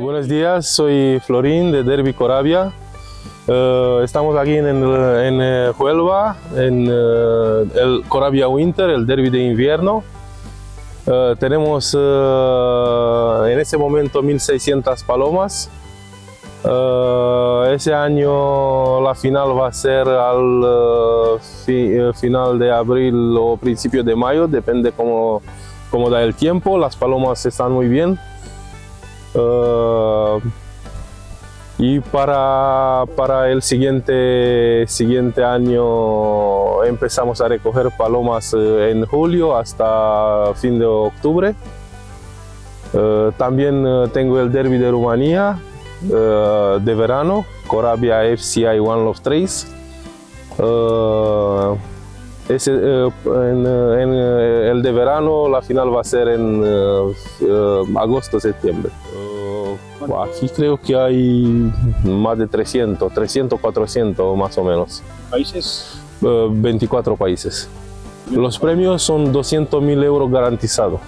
Buenos días, soy Florín de Derby Corabia. Estamos aquí en Huelva, en el Corabia Winter, el derby de invierno. Tenemos en ese momento 1600 palomas. Ese año la final va a ser al final de abril o principio de mayo, depende cómo da el tiempo. Las palomas están muy bien. Y para el siguiente año empezamos a recoger palomas en julio hasta fin de octubre. También tengo el derby de Rumanía de verano, Corabia FCI One Love Trace. En el de verano la final va a ser en agosto-septiembre. Aquí creo que hay más de 300, 400 más o menos. ¿Países? 24 países. Los premios son 200.000 euros garantizados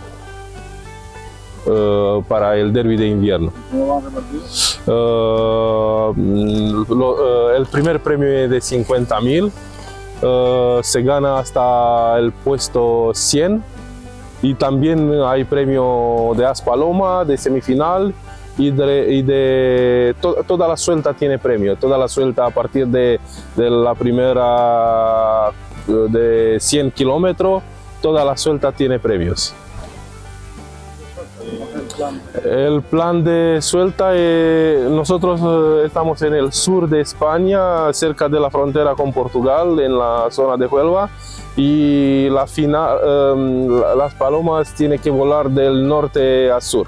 para el derby de invierno. ¿Cómo van repartidos? El primer premio es de 50.000. Se gana hasta el puesto 100 y también hay premio de as paloma, de semifinal toda la suelta tiene premio, toda la suelta a partir de la primera de 100 kilómetros, toda la suelta tiene premios. El plan de suelta, nosotros estamos en el sur de España, cerca de la frontera con Portugal, en la zona de Huelva, y la final, las palomas tienen que volar del norte a sur.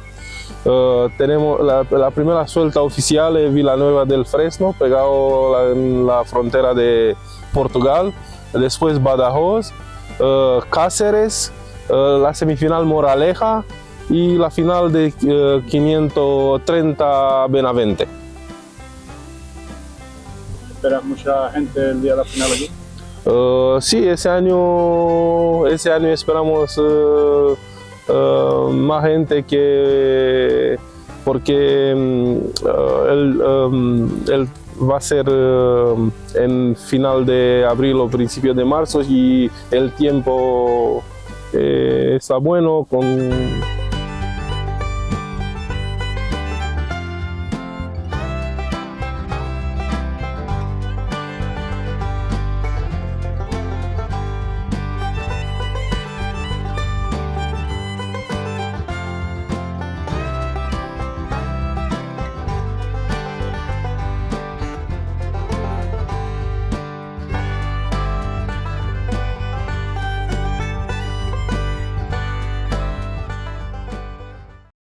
Tenemos la primera suelta oficial en Villanueva del Fresno, pegado en la frontera de Portugal, después Badajoz, Cáceres, la semifinal Moraleja, y la final de 530 Benavente. ¿Esperas mucha gente el día de la final aquí? Sí, ese año esperamos más gente porque él va a ser en final de abril o principio de marzo y el tiempo está bueno con